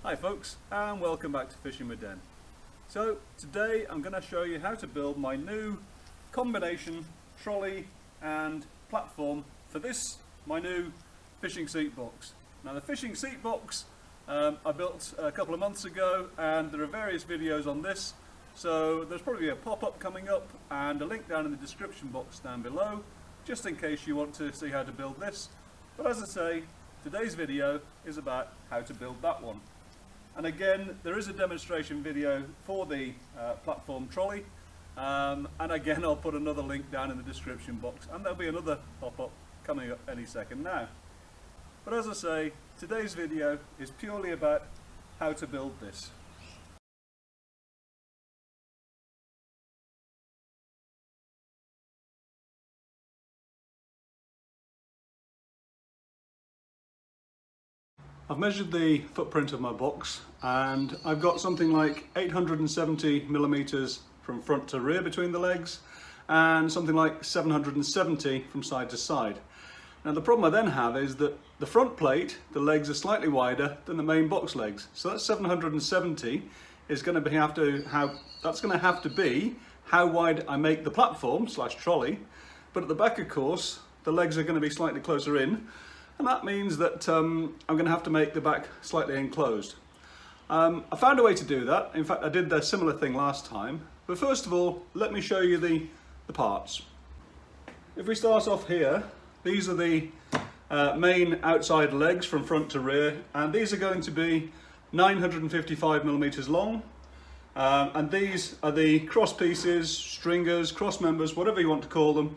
Hi folks, and welcome back to Fishing with Den. So today I'm going to show you how to build my new combination trolley and platform for this, my new fishing seat box. Now the fishing seat box I built a couple of months ago, and there are various videos on this, so there's probably a pop-up coming up and a link down in the description box down below, just in case you want to see how to build this. But as I say, today's video is about how to build that one. And again, there is a demonstration video for the platform trolley, and again I'll put another link down in the description box, and there'll be another pop-up coming up any second now. But as I say, today's video is purely about how to build this. I've measured the footprint of my box, and I've got something like 870 millimeters from front to rear between the legs, and something like 770 from side to side. Now the problem I then have is that the front plate, the legs are slightly wider than the main box legs, so that 770 is going to have to be how wide I make the platform / trolley. But at the back, of course, the legs are going to be slightly closer in. And that means that I'm going to have to make the back slightly enclosed. I found a way to do that. In fact, I did a similar thing last time. But first of all, let me show you the parts. If we start off here, these are the main outside legs from front to rear, and these are going to be 955 millimeters long. And these are the cross pieces, stringers, cross members, whatever you want to call them.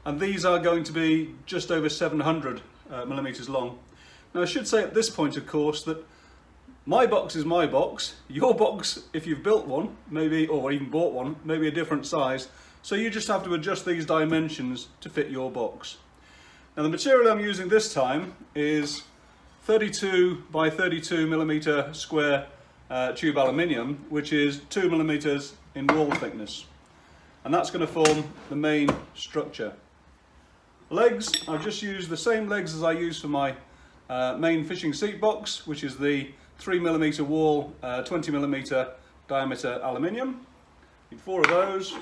And these are going to be just over 700 millimeters long. Now I should say at this point, of course, that my box is my box. Your box, if you've built one, maybe, or even bought one, maybe a different size. So you just have to adjust these dimensions to fit your box. Now the material I'm using this time is 32 by 32 millimeter square tube aluminium, which is 2 millimeters in wall thickness. And that's going to form the main structure. Legs, I've just used the same legs as I use for my main fishing seat box, which is the 3mm wall, 20mm diameter aluminium. Need 4 of those.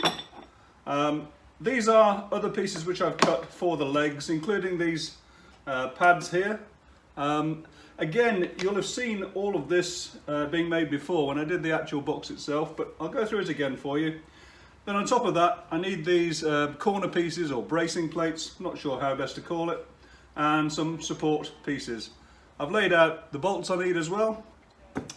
These are other pieces which I've cut for the legs, including these pads here. Again, you'll have seen all of this being made before when I did the actual box itself, but I'll go through it again for you. Then on top of that, I need these corner pieces or bracing plates, not sure how best to call it, and some support pieces. I've laid out the bolts I need as well,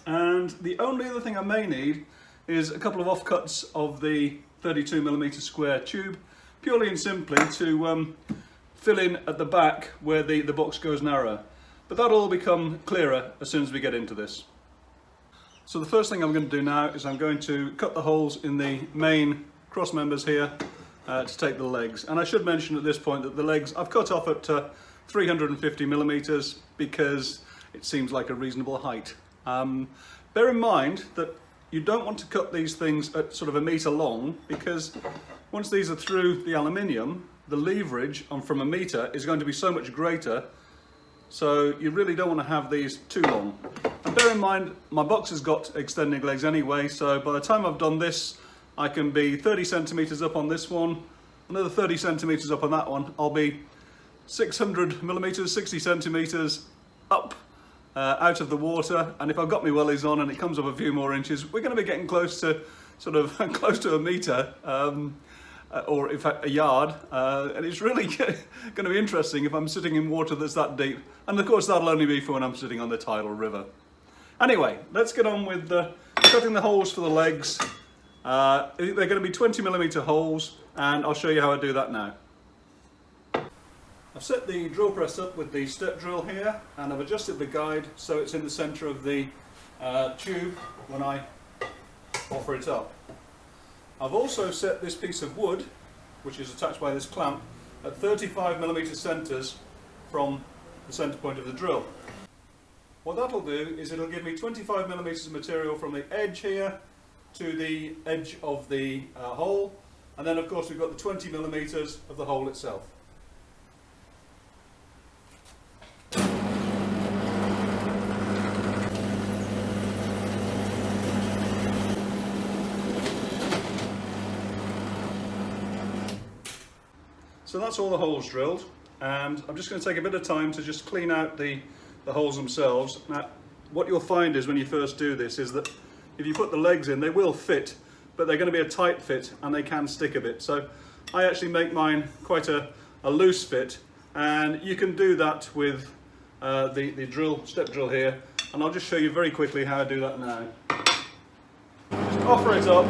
and the only other thing I may need is a couple of offcuts of the 32mm square tube, purely and simply to fill in at the back where the box goes narrow. But that'll all become clearer as soon as we get into this. So the first thing I'm going to do now is I'm going to cut the holes in the main cross members here to take the legs. And I should mention at this point that the legs I've cut off at 350 millimeters because it seems like a reasonable height. Bear in mind that you don't want to cut these things at sort of 1 meter long, because once these are through the aluminium, the leverage from 1 meter is going to be so much greater, so you really don't want to have these too long. And bear in mind, my box has got extending legs anyway, so by the time I've done this, I can be 30 centimeters up on this one, another 30 centimeters up on that one. I'll be 600 millimeters, 60 centimeters up out of the water. And if I've got my wellies on and it comes up a few more inches, we're going to be getting close to sort of close to 1 meter, or in fact a yard. And it's really going to be interesting if I'm sitting in water that's that deep. And of course that'll only be for when I'm sitting on the tidal river. Anyway, let's get on with cutting the holes for the legs. They're going to be 20mm holes, and I'll show you how I do that now. I've set the drill press up with the step drill here, and I've adjusted the guide so it's in the centre of the tube when I offer it up. I've also set this piece of wood, which is attached by this clamp, at 35mm centres from the centre point of the drill. What that'll do is it'll give me 25mm of material from the edge here to the edge of the hole, and then of course we've got the 20mm of the hole itself. So that's all the holes drilled, and I'm just going to take a bit of time to just clean out the holes themselves. Now, what you'll find is when you first do this is that if you put the legs in, they will fit, but they're going to be a tight fit and they can stick a bit. So I actually make mine quite a loose fit, and you can do that with the step drill here, and I'll just show you very quickly how I do that now. Just offer it up,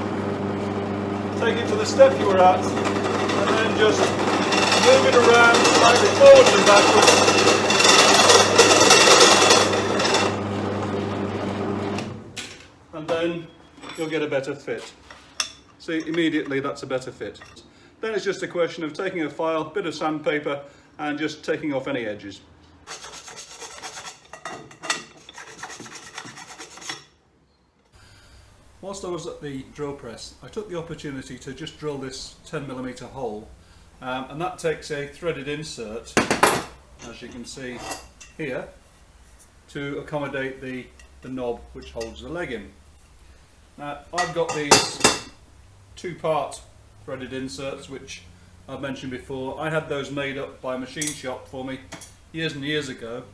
take it to the step you were at, and then just move it around slightly forwards and backwards, and then you'll get a better fit. See, immediately that's a better fit. Then it's just a question of taking a file, bit of sandpaper, and just taking off any edges. Whilst I was at the drill press, I took the opportunity to just drill this 10mm hole, and that takes a threaded insert, as you can see here, to accommodate the knob which holds the leg in. Now, I've got these two-part threaded inserts which I've mentioned before. I had those made up by a machine shop for me years and years ago,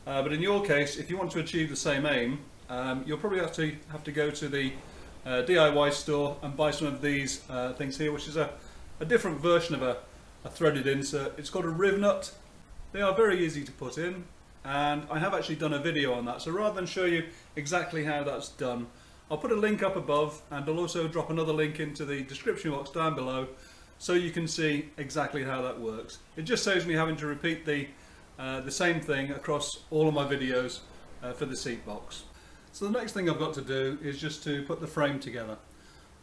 but in your case, if you want to achieve the same aim, you'll probably have to go to the DIY store and buy some of these things here, which is a different version of a threaded insert. It's called a riv nut. They are very easy to put in, and I have actually done a video on that, so rather than show you exactly how that's done, I'll put a link up above, and I'll also drop another link into the description box down below so you can see exactly how that works. It just saves me having to repeat the same thing across all of my videos for the seat box. So the next thing I've got to do is just to put the frame together.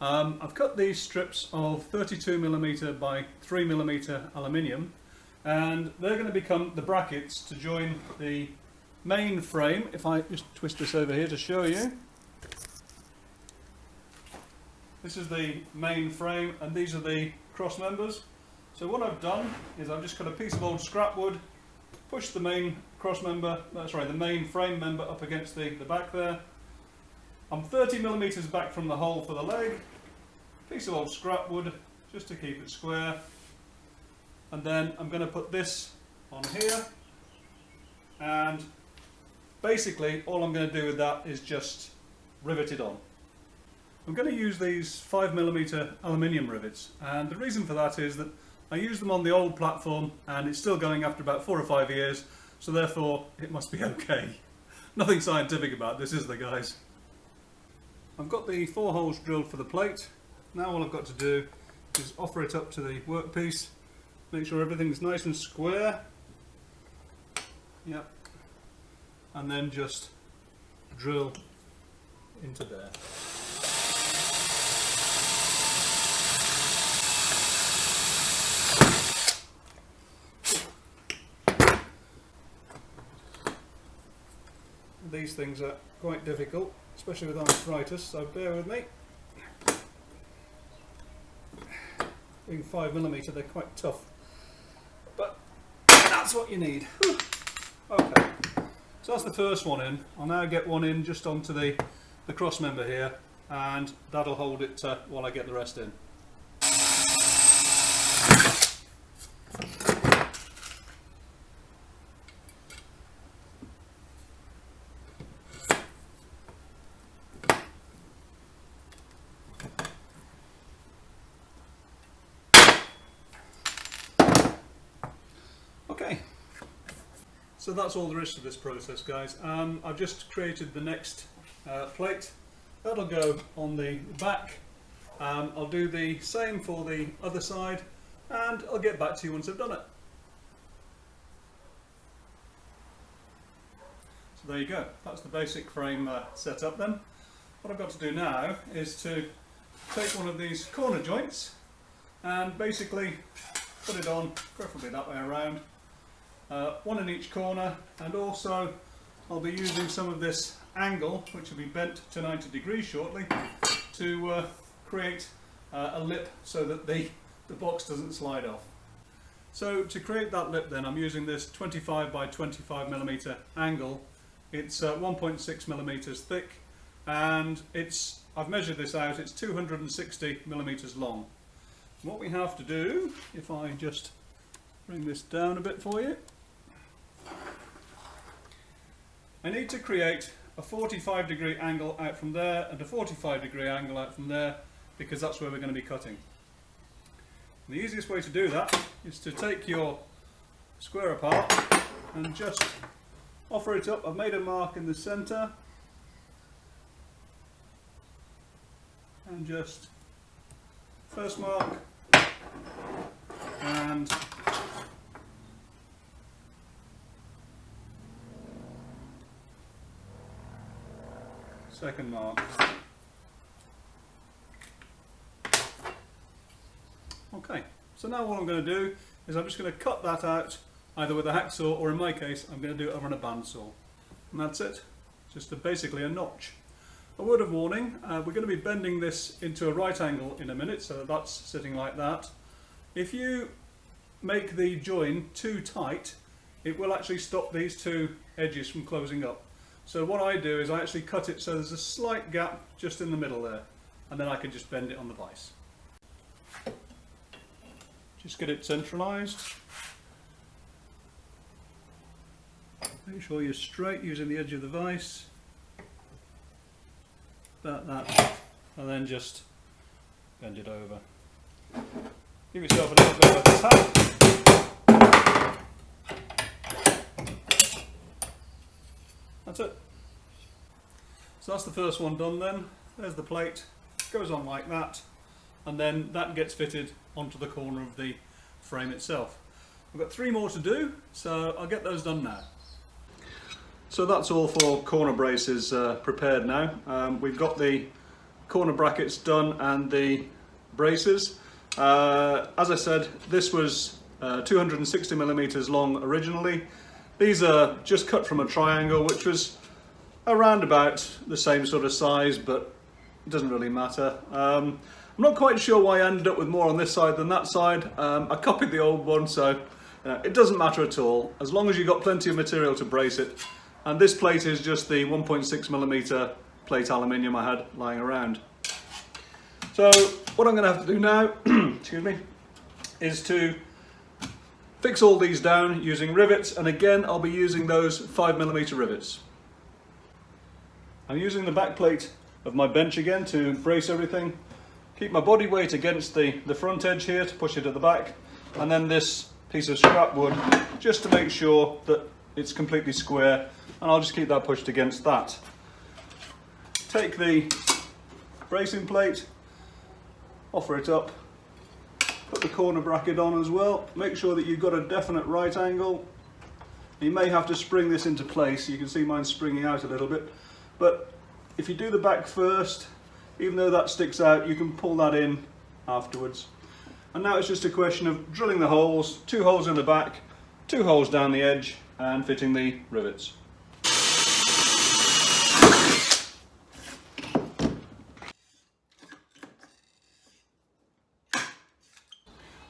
I've cut these strips of 32mm by 3mm aluminium, and they're going to become the brackets to join the main frame. If I just twist this over here to show you. This is the main frame, and these are the cross members. So what I've done is I've just got a piece of old scrap wood, pushed the main the main frame member up against the back there. I'm 30mm back from the hole for the leg, piece of old scrap wood just to keep it square, and then I'm going to put this on here, and basically all I'm going to do with that is just rivet it on. I'm going to use these 5mm aluminium rivets, and the reason for that is that I used them on the old platform and it's still going after about 4 or 5 years, so therefore it must be okay. Nothing scientific about this, is there, guys? I've got the 4 holes drilled for the plate. Now all I've got to do is offer it up to the workpiece, make sure everything's nice and square, yep, and then just drill into there. These things are quite difficult, especially with arthritis, so bear with me. Being 5mm, they're quite tough, but that's what you need. Whew. Okay, so that's the first one in. I'll now get one in just onto the cross member here, and that'll hold it while I get the rest in. Okay, so that's all there is to this process, guys. I've just created the next plate. That'll go on the back. I'll do the same for the other side, and I'll get back to you once I've done it. So there you go, that's the basic frame set up then. What I've got to do now is to take one of these corner joints and basically put it on, preferably that way around. One in each corner, and also I'll be using some of this angle, which will be bent to 90 degrees shortly, to create a lip so that the box doesn't slide off. So to create that lip then, I'm using this 25 by 25mm angle. It's 1.6mm thick, and I've measured this out, it's 260mm long. What we have to do, if I just bring this down a bit for you. I need to create a 45-degree angle out from there and a 45-degree angle out from there, because that's where we're going to be cutting. And the easiest way to do that is to take your square apart and just offer it up. I've made a mark in the centre and just first mark and second mark. Okay, so now what I'm going to do is I'm just going to cut that out either with a hacksaw, or in my case I'm going to do it on a bandsaw, and that's it, just basically a notch. A word of warning, we're going to be bending this into a right angle in a minute, so that's sitting like that. If you make the join too tight, it will actually stop these two edges from closing up. So what I do is I actually cut it so there's a slight gap just in the middle there, and then I can just bend it on the vise. Just get it centralised. Make sure you're straight using the edge of the vise. About that, and then just bend it over. Give yourself a little bit of a tap. That's it. So that's the first one done then. There's the plate, goes on like that, and then that gets fitted onto the corner of the frame itself. We've got 3 more to do, so I'll get those done now. So that's all for corner braces prepared now. We've got the corner brackets done and the braces. As I said, this was 260mm long originally. These are just cut from a triangle, which was around about the same sort of size, but it doesn't really matter. I'm not quite sure why I ended up with more on this side than that side. I copied the old one, so it doesn't matter at all, as long as you've got plenty of material to brace it. And this plate is just the 1.6mm plate aluminium I had lying around. So what I'm going to have to do now, excuse me, is to fix all these down using rivets, and again I'll be using those 5mm rivets. I'm using the back plate of my bench again to brace everything. Keep my body weight against the front edge here to push it at the back, and then this piece of scrap wood just to make sure that it's completely square, and I'll just keep that pushed against that. Take the bracing plate, offer it up, put the corner bracket on as well, make sure that you've got a definite right angle. You may have to spring this into place, you can see mine springing out a little bit, but if you do the back first, even though that sticks out, you can pull that in afterwards. And now it's just a question of drilling the holes, 2 holes in the back, 2 holes down the edge, and fitting the rivets.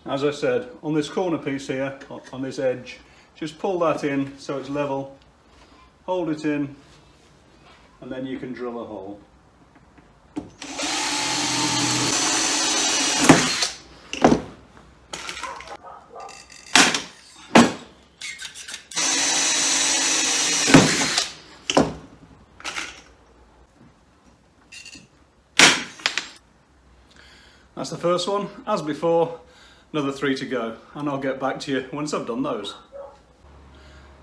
As I said, on this corner piece here, on this edge, just pull that in so it's level, hold it in, and then you can drill a hole. That's the first one. As before, another 3 to go, and I'll get back to you once I've done those.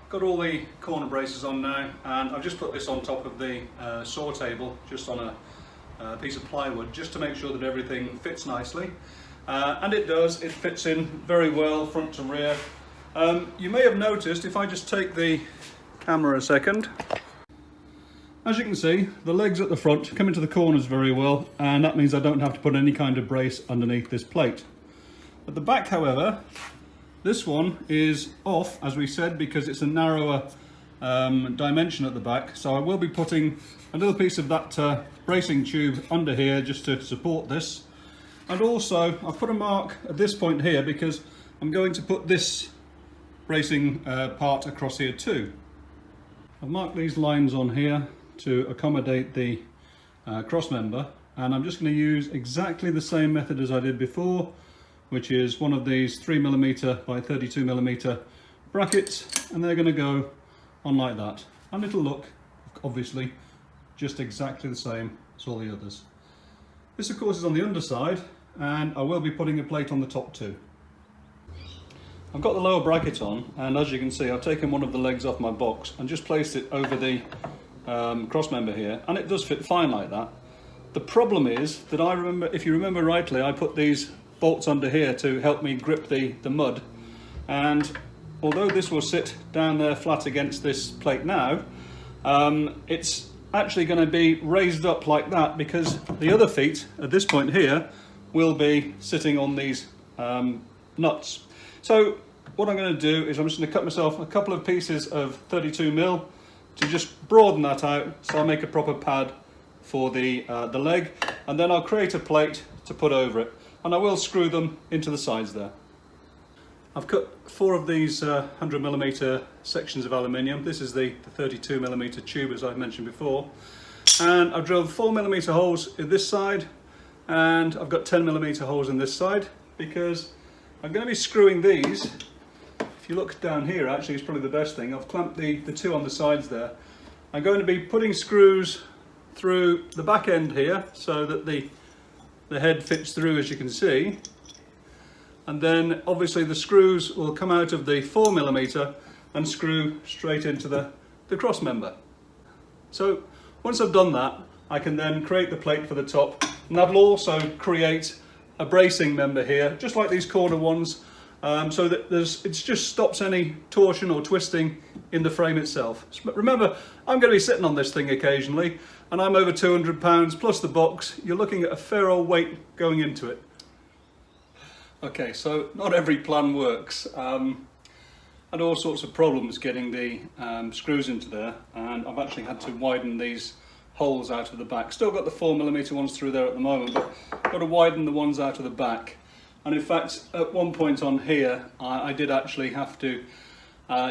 Got all the corner braces on now, and I've just put this on top of the saw table, just on a piece of plywood, just to make sure that everything fits nicely. And it does, it fits in very well, front to rear. You may have noticed, if I just take the camera a second, as you can see, the legs at the front come into the corners very well, and that means I don't have to put any kind of brace underneath this plate. At the back, however, this one is off, as we said, because it's a narrower dimension at the back, so I will be putting a little piece of that bracing tube under here just to support this. And also I've put a mark at this point here because I'm going to put this bracing part across here too. I've marked these lines on here to accommodate the cross member, and I'm just going to use exactly the same method as I did before. which is one of these 3mm by 32mm brackets, and they're going to go on like that, and it'll look obviously just exactly the same as all the others. This of course is on the underside, and I will be putting a plate on the top too. I've got the lower bracket on, and as you can see I've taken one of the legs off my box and just placed it over the cross member here, and it does fit fine like that. The problem is that I remember, if you remember rightly, I put these bolts under here to help me grip the mud, and although this will sit down there flat against this plate now, it's actually going to be raised up like that because the other feet at this point here will be sitting on these nuts. So what I'm going to do is I'm just going to cut myself a couple of pieces of 32mm to just broaden that out so I make a proper pad for the leg, and then I'll create a plate to put over it, and I will screw them into the sides there. I've cut 4 of these 100mm sections of aluminium. This is the 32mm tube as I mentioned before, and I've drilled 4mm holes in this side, and I've got 10mm holes in this side because I'm going to be screwing these. If you look down here, actually it's probably the best thing. I've clamped the 2 on the sides there. I'm going to be putting screws through the back end here so that the head fits through, as you can see, and then obviously the screws will come out of the 4mm and screw straight into the cross member. So once I've done that, I can then create the plate for the top, and that'll also create a bracing member here, just like these corner ones, so that it just stops any torsion or twisting in the frame itself. But remember, I'm going to be sitting on this thing occasionally, and I'm over 200 pounds plus the box. You're looking at a fair old weight going into it. Okay, so not every plan works. Had all sorts of problems getting the screws into there, and I've actually had to widen these holes out of the back. Still got the 4mm ones through there at the moment, but got to widen the ones out of the back. And in fact, at one point on here, I did actually have to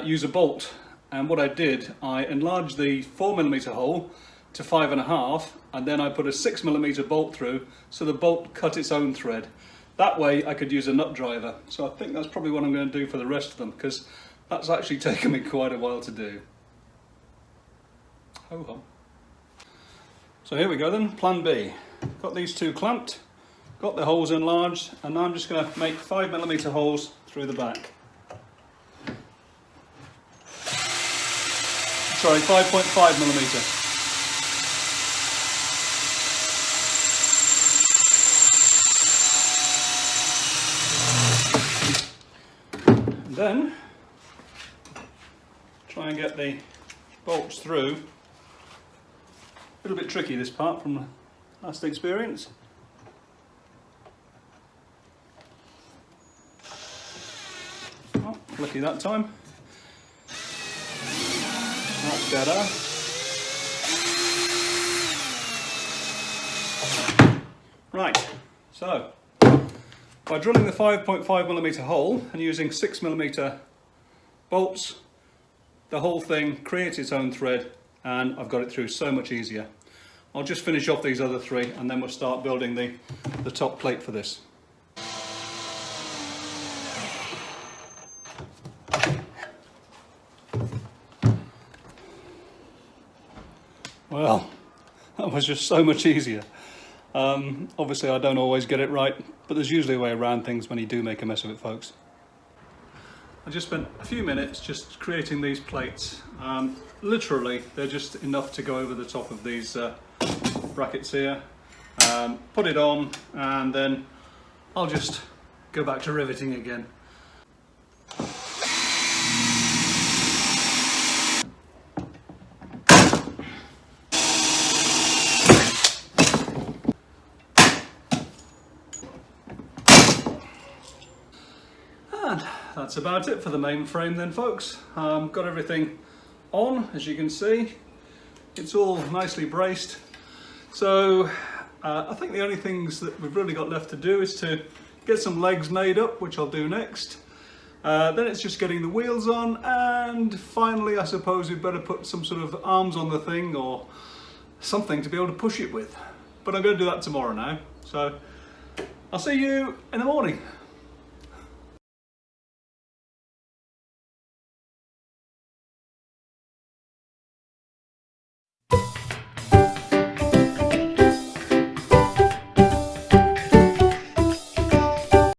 use a bolt. And what I did, I enlarged the 4mm hole to 5.5, and then I put a 6mm bolt through, so the bolt cut its own thread. That way I could use a nut driver. So I think that's probably what I'm going to do for the rest of them, because that's actually taken me quite a while to do. Ho ho. So here we go then, plan B. Got these 2 clamped, got the holes enlarged, and now I'm just going to make 5mm holes through the back. Sorry, 5.5mm. Then try and get the bolts through. A little bit tricky this part from last experience. Oh, lucky that time. That's better. Right, so by drilling the 5.5mm hole and using 6mm bolts, the whole thing creates its own thread, and I've got it through so much easier. I'll just finish off these other 3 and then we'll start building the top plate for this. Well, that was just so much easier. Obviously I don't always get it right, but there's usually a way around things when you do make a mess of it, folks. I just spent a few minutes just creating these plates. Literally, they're just enough to go over the top of these brackets here. Put it on, and then I'll just go back to riveting again. And that's about it for the main frame then, folks. Got everything on, as you can see. It's all nicely braced. So I think the only things that we've really got left to do is to get some legs made up, which I'll do next. Then it's just getting the wheels on, and finally I suppose we'd better put some sort of arms on the thing or something to be able to push it with. But I'm going to do that tomorrow now. So I'll see you in the morning.